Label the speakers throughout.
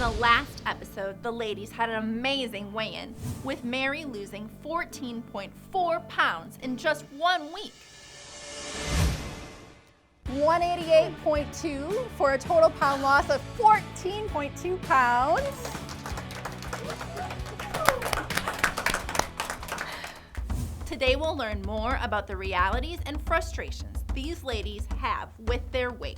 Speaker 1: the last episode, the ladies had an amazing weigh-in, with Mary losing 14.4 pounds in just 1 week.
Speaker 2: 188.2 for a total pound loss of 14.2 pounds.
Speaker 1: Today we'll learn more about the realities and frustrations these ladies have with their weight.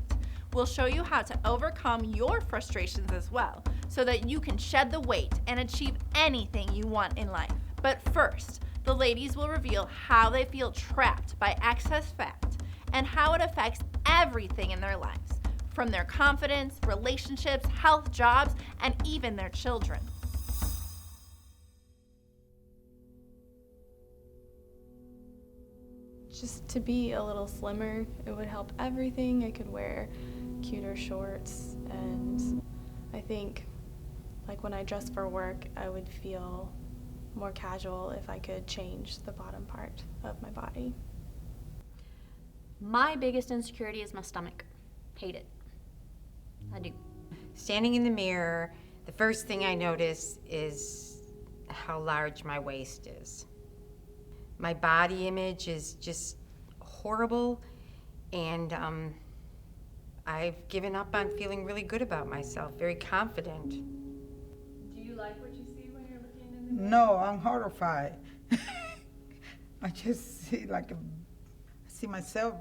Speaker 1: We'll show you how to overcome your frustrations as well, so that you can shed the weight and achieve anything you want in life. But first, the ladies will reveal how they feel trapped by excess fat and how it affects everything in their lives, from their confidence, relationships, health, jobs, and even their children.
Speaker 3: Just to be a little slimmer, it would help everything. I could wear cuter shorts, and I think like when I dress for work, I would feel more casual if I could change the bottom part of my body.
Speaker 4: My biggest insecurity is my stomach. Hate it. I do.
Speaker 5: Standing in the mirror, the first thing I notice is how large my waist is. My body image is just horrible, and I've given up on feeling really good about myself, very confident.
Speaker 6: Do you like what you see when you're looking in the mirror?
Speaker 7: No, I'm horrified. I just see myself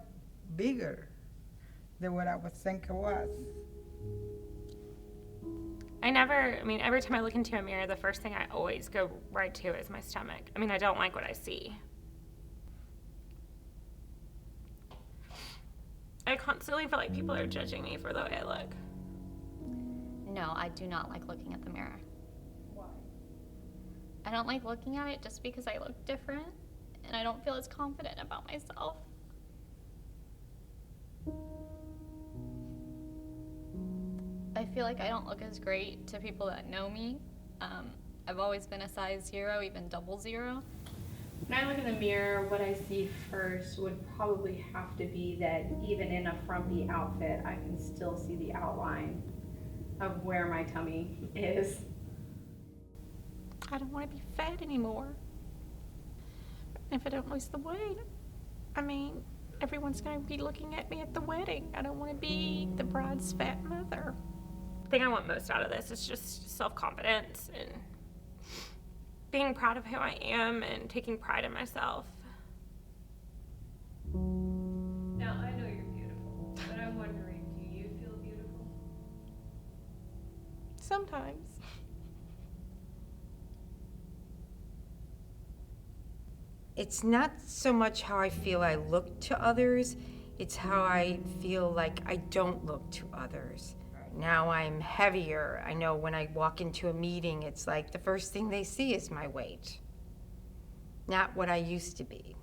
Speaker 7: bigger than what I was thinking was.
Speaker 6: Every time I look into a mirror, the first thing I always go right to is my stomach. I don't like what I see. I constantly feel like people are judging me for the way I look.
Speaker 4: No, I do not like looking at the mirror.
Speaker 6: Why?
Speaker 4: I don't like looking at it just because I look different, and I don't feel as confident about myself. I feel like I don't look as great to people that know me. I've always been a size 0, even double 0.
Speaker 8: When I look in the mirror, what I see first would probably have to be that even in a frumpy outfit, I can still see the outline of where my tummy is.
Speaker 6: I don't want to be fat anymore. If I don't lose the weight, everyone's going to be looking at me at the wedding. I don't want to be the bride's fat mother. The thing I want most out of this is just self-confidence and being proud of who I am and taking pride in myself. Now, I know you're beautiful, but I'm wondering, do you feel beautiful? Sometimes.
Speaker 5: It's not so much how I feel I look to others, it's how I feel like I don't look to others. Now I'm heavier. I know when I walk into a meeting, it's like the first thing they see is my weight, not what I used to be.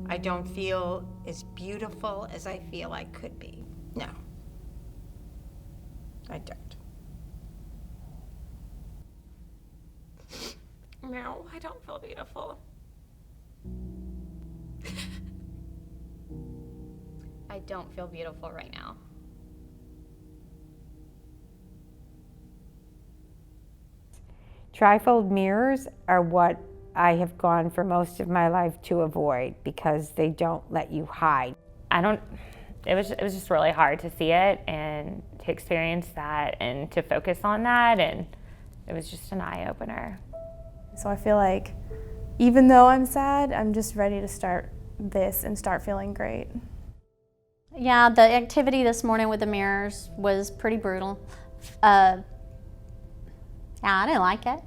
Speaker 5: I don't feel as beautiful as I feel I could be. No, I don't.
Speaker 6: No, I don't feel beautiful.
Speaker 4: I don't feel beautiful right now.
Speaker 5: Trifold mirrors are what I have gone for most of my life to avoid because they don't let you hide.
Speaker 6: It was just really hard to see it and to experience that and to focus on that, and it was just an eye-opener.
Speaker 3: So I feel like even though I'm sad, I'm just ready to start this and start feeling great.
Speaker 9: Yeah, the activity this morning with the mirrors was pretty brutal. Yeah, I didn't like it.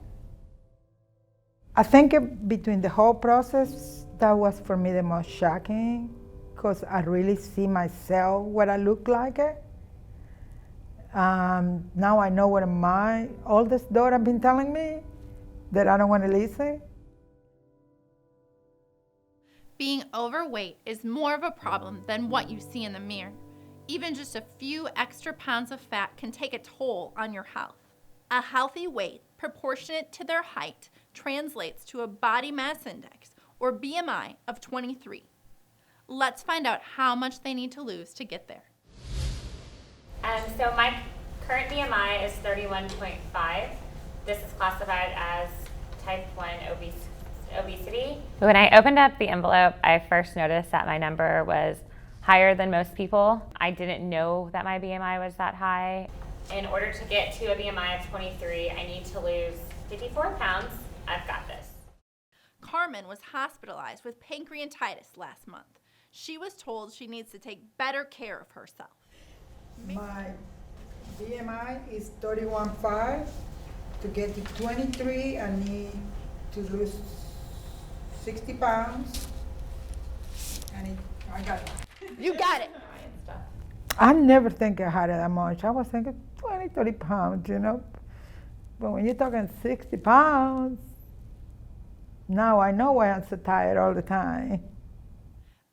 Speaker 7: I think between the whole process, that was for me the most shocking, because I really see myself, what I look like. Now I know what my oldest daughter has been telling me, that I don't want to listen.
Speaker 1: Being overweight is more of a problem than what you see in the mirror. Even just a few extra pounds of fat can take a toll on your health. A healthy weight proportionate to their height translates to a body mass index, or BMI, of 23. Let's find out how much they need to lose to get there.
Speaker 6: So my
Speaker 10: current BMI is 31.5. This is classified as type 1 obesity. When I opened up the envelope, I first noticed that my number was higher than most people. I didn't know that my BMI was that high. In order to get to a BMI of 23, I need to lose 54 pounds. I've got this.
Speaker 1: Carmen was hospitalized with pancreatitis last month. She was told she needs to take better care of herself.
Speaker 7: My BMI is 31.5. To get to 23, I need to lose 60 pounds. I got it.
Speaker 1: You got it.
Speaker 7: I never think I had it that much. I was thinking 20, 30 pounds, you know. But when you're talking 60 pounds, now I know why I'm so tired all the time.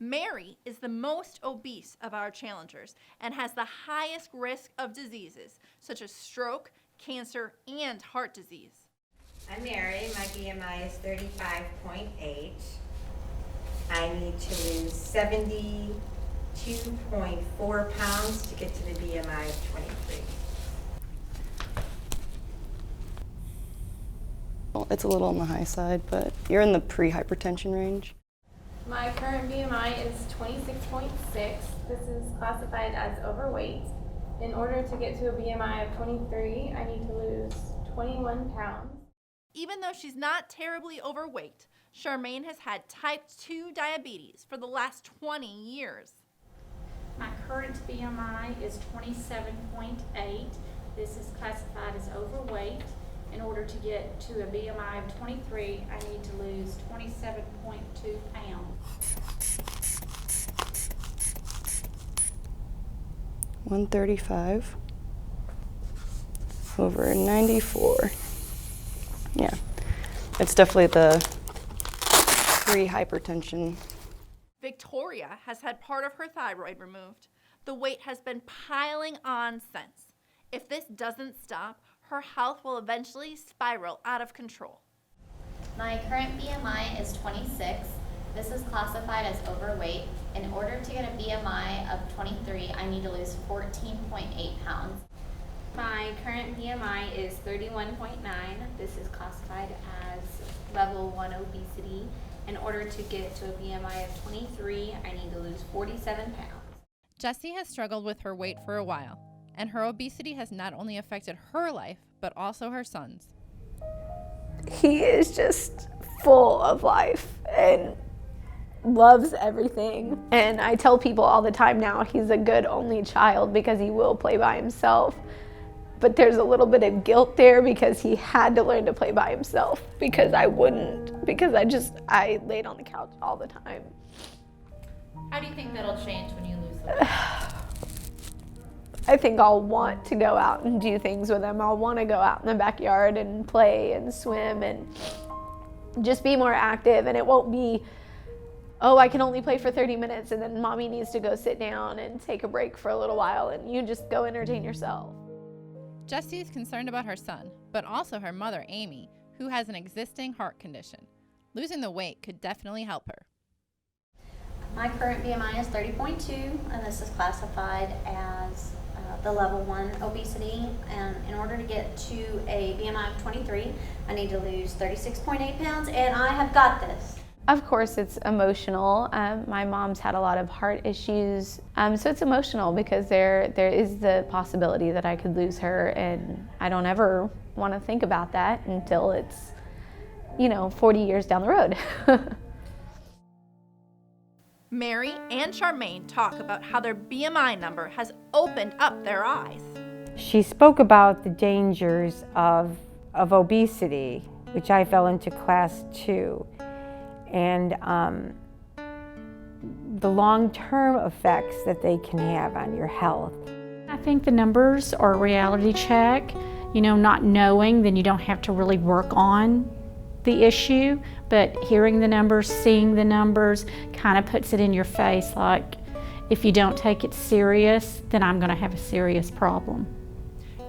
Speaker 1: Mary is the most obese of our challengers and has the highest risk of diseases such as stroke, cancer, and heart disease.
Speaker 5: I'm Mary. My BMI is 35.8. I need to lose 72.4 pounds to get to the BMI of 23.
Speaker 11: Well, it's a little on the high side, but you're in the pre-hypertension range.
Speaker 3: My current BMI is 26.6. This is classified as overweight. In order to get to a BMI of 23, I need to lose 21 pounds.
Speaker 1: Even though she's not terribly overweight, Charmaine has had type 2 diabetes for the last 20 years.
Speaker 6: My current BMI is 27.8. This is classified as overweight. In order to get to a BMI of 23, I need to lose 27.2 pounds.
Speaker 11: 135 over 94. Yeah, it's definitely the pre-hypertension.
Speaker 1: Victoria has had part of her thyroid removed. The weight has been piling on since. If this doesn't stop, her health will eventually spiral out of control.
Speaker 9: My current BMI is 26. This is classified as overweight. In order to get a BMI of 23, I need to lose 14.8 pounds.
Speaker 8: My current BMI is 31.9. This is classified as level 1 obesity. In order to get to a BMI of 23, I need to lose 47 pounds.
Speaker 1: Jessie has struggled with her weight for a while, and her obesity has not only affected her life, but also her son's.
Speaker 3: He is just full of life and loves everything. And I tell people all the time now he's a good only child because he will play by himself. But there's a little bit of guilt there because he had to learn to play by himself because I wouldn't, because I laid on the couch all the time.
Speaker 1: How do you think that'll change when you lose the weight?
Speaker 3: I think I'll want to go out and do things with him. I'll want to go out in the backyard and play and swim and just be more active. And it won't be, oh, I can only play for 30 minutes and then mommy needs to go sit down and take a break for a little while and you just go entertain yourself.
Speaker 1: Jessie is concerned about her son, but also her mother, Amy, who has an existing heart condition. Losing the weight could definitely help her.
Speaker 9: My current BMI is 30.2, and this is classified as the level 1 obesity. And in order to get to a BMI of 23, I need to lose 36.8 pounds, and I have got this.
Speaker 3: Of course, it's emotional. My mom's had a lot of heart issues, so it's emotional because there is the possibility that I could lose her, and I don't ever want to think about that until it's, 40 years down the road.
Speaker 1: Mary and Charmaine talk about how their BMI number has opened up their eyes.
Speaker 5: She spoke about the dangers of obesity, which I fell into class 2. And the long-term effects that they can have on your health.
Speaker 6: I think the numbers are a reality check. Not knowing, then you don't have to really work on the issue, but hearing the numbers, seeing the numbers kind of puts it in your face like, if you don't take it serious, then I'm going to have a serious problem.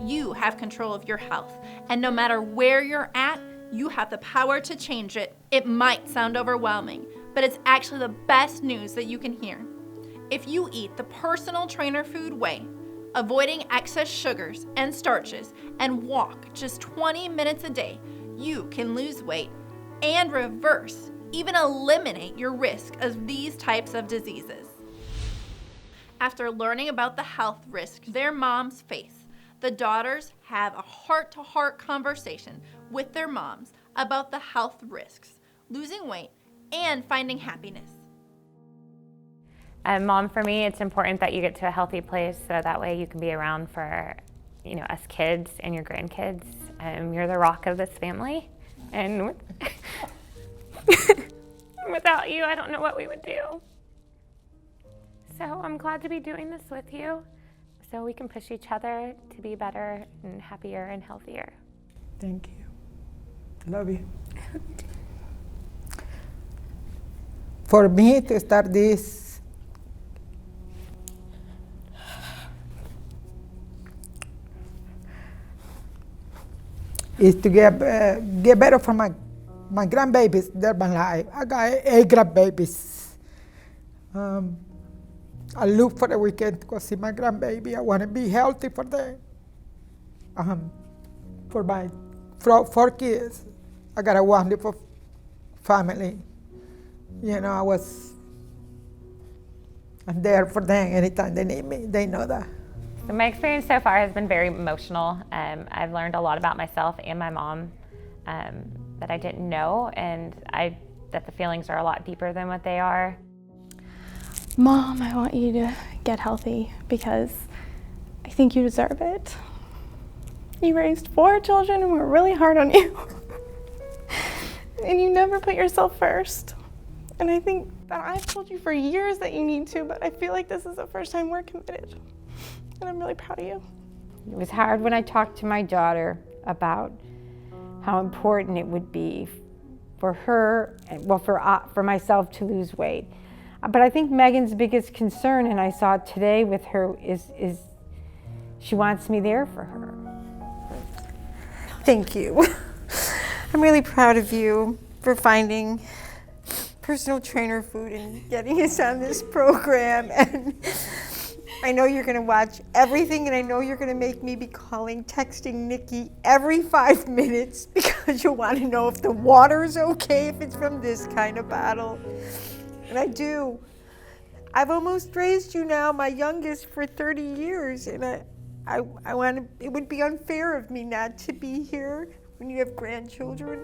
Speaker 1: You have control of your health, and no matter where you're at, you have the power to change it. It might sound overwhelming, but it's actually the best news that you can hear. If you eat the Personal Trainer Food way, avoiding excess sugars and starches, and walk just 20 minutes a day, you can lose weight and reverse, even eliminate your risk of these types of diseases. After learning about the health risks their moms face, the daughters have a heart-to-heart conversation with their moms about the health risks, losing weight, and finding happiness.
Speaker 10: Mom, for me, it's important that you get to a healthy place so that way you can be around for, us kids and your grandkids. You're the rock of this family, and without you, I don't know what we would do. So I'm glad to be doing this with you so we can push each other to be better and happier and healthier.
Speaker 7: Thank you. Love you. For me to start this is to get better for my grandbabies. They're my life. I got 8 grandbabies. I look for the weekend to go see my grandbaby. I want to be healthy for them. For my 4 kids, I got a wonderful family. I'm there for them anytime they need me. They know that.
Speaker 10: So my experience so far has been very emotional. I've learned a lot about myself and my mom that I didn't know, and that the feelings are a lot deeper than what they are.
Speaker 3: Mom, I want you to get healthy because I think you deserve it. You raised 4 children and we're really hard on you. And you never put yourself first. And I think that I've told you for years that you need to, but I feel like this is the first time we're committed. And I'm really proud of you.
Speaker 5: It was hard when I talked to my daughter about how important it would be for her, for myself to lose weight. But I think Megan's biggest concern, and I saw it today with her, is she wants me there for her.
Speaker 12: Thank you. I'm really proud of you for finding Personal Trainer Food and getting us on this program. And I know you're going to watch everything, and I know you're going to make me be texting Nikki every 5 minutes because you'll want to know if the water is okay, if it's from this kind of bottle. And I do. I've almost raised you now, my youngest, for 30 years, and I want to. It would be unfair of me not to be here when you have grandchildren.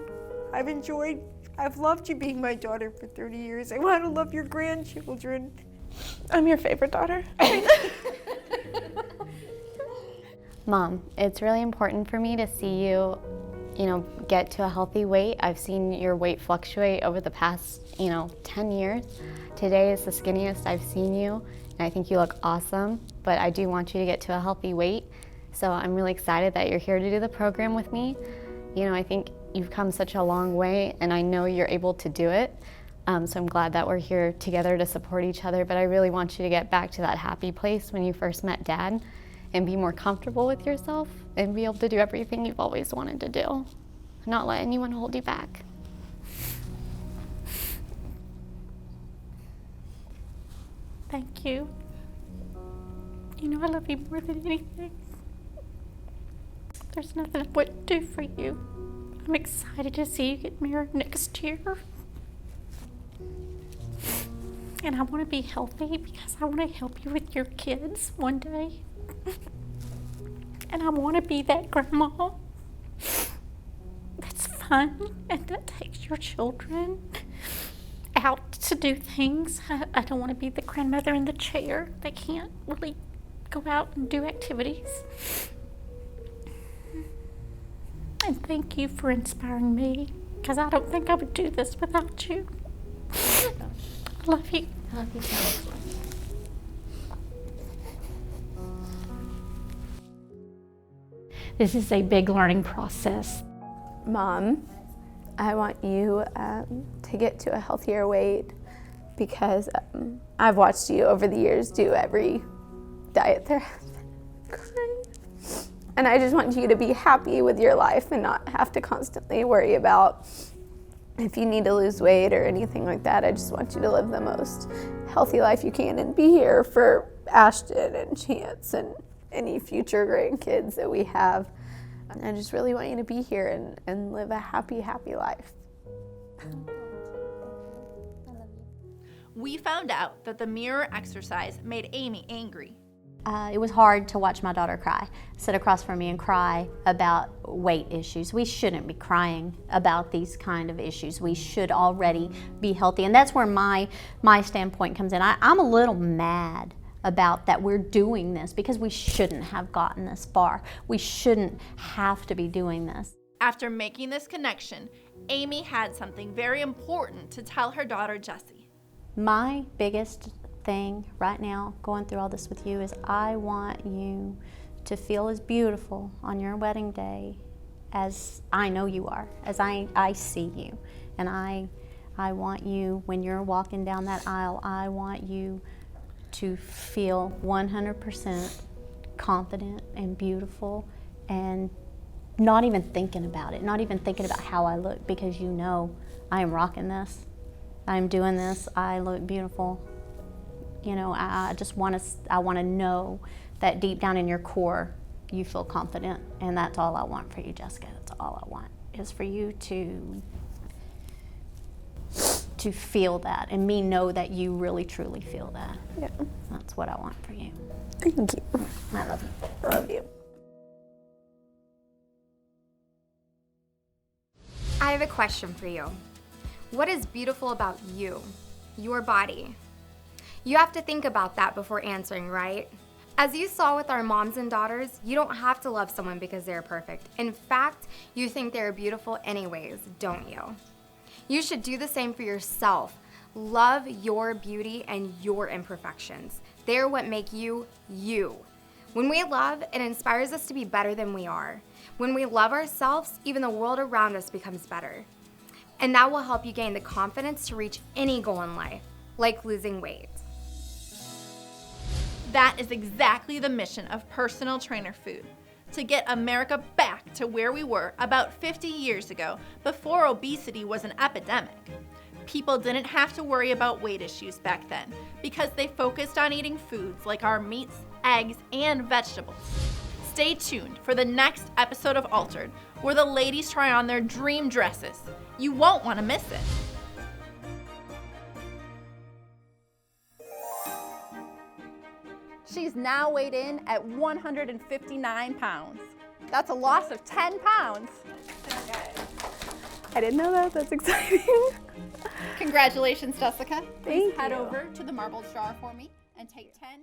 Speaker 12: I've loved you being my daughter for 30 years. I want to love your grandchildren.
Speaker 3: I'm your favorite daughter.
Speaker 13: Mom, it's really important for me to see you, get to a healthy weight. I've seen your weight fluctuate over the past, 10 years. Today is the skinniest I've seen you, and I think you look awesome, but I do want you to get to a healthy weight. So I'm really excited that you're here to do the program with me. I think you've come such a long way, and I know you're able to do it. So I'm glad that we're here together to support each other, but I really want you to get back to that happy place when you first met Dad and be more comfortable with yourself and be able to do everything you've always wanted to do. Not let anyone hold you back.
Speaker 6: Thank you. I love you more than anything. There's nothing I wouldn't do for you. I'm excited to see you get married next year. And I want to be healthy because I want to help you with your kids one day. And I want to be that grandma that's fun and that takes your children out to do things. I don't want to be the grandmother in the chair that can't really go out and do activities. And thank you for inspiring me, because I don't think I would do this without you. I love you.
Speaker 13: I love you too.
Speaker 6: This is a big learning process.
Speaker 3: Mom, I want you to get to a healthier weight because I've watched you over the years do every diet there has been. And I just want you to be happy with your life and not have to constantly worry about if you need to lose weight or anything like that. I just want you to live the most healthy life you can and be here for Ashton and Chance and
Speaker 14: any future grandkids that we have. I just really want you to be here and live a happy, happy life.
Speaker 1: We found out that the mirror exercise made Amy angry.
Speaker 13: It was hard to watch my daughter cry, sit across from me and cry about weight issues. We shouldn't be crying about these kind of issues. We should already be healthy. And that's where my standpoint comes in. I'm a little mad about that we're doing this because we shouldn't have gotten this far. We shouldn't have to be doing this.
Speaker 1: After making this connection, Amy had something very important to tell her daughter, Jessie.
Speaker 13: My biggest thing right now, going through all this with you, is I want you to feel as beautiful on your wedding day as I know you are, as I see you. And I want you, when you're walking down that aisle, I want you to feel 100% confident and beautiful and not even thinking about it, not even thinking about how I look, because you know I am rocking this, I'm doing this, I look beautiful. You know, I want to know that deep down in your core you feel confident, and that's all I want for you, Jessica. That's all I want, is for you to feel that, and me know that you really truly feel that.
Speaker 14: Yeah.
Speaker 13: That's what I want for you.
Speaker 14: Thank you.
Speaker 13: I love you.
Speaker 14: I love you.
Speaker 15: I have a question for you. What is beautiful about you, your body? You have to think about that before answering, right? As you saw with our moms and daughters, you don't have to love someone because they're perfect. In fact, you think they're beautiful anyways, don't you? You should do the same for yourself. Love your beauty and your imperfections. They're what make you, you. When we love, it inspires us to be better than we are. When we love ourselves, even the world around us becomes better. And that will help you gain the confidence to reach any goal in life, like losing weight.
Speaker 1: That is exactly the mission of Personal Trainer Food, to get America back to where we were about 50 years ago, before obesity was an epidemic. People didn't have to worry about weight issues back then because they focused on eating foods like our meats, eggs, and vegetables. Stay tuned for the next episode of Altered, where the ladies try on their dream dresses. You won't want to miss it.
Speaker 2: She's now weighed in at 159 pounds. That's a loss of 10 pounds.
Speaker 14: I didn't know that. That's exciting.
Speaker 2: Congratulations, Jessica. Please
Speaker 14: Thank
Speaker 2: head
Speaker 14: you.
Speaker 2: over to the marbled jar for me and take 10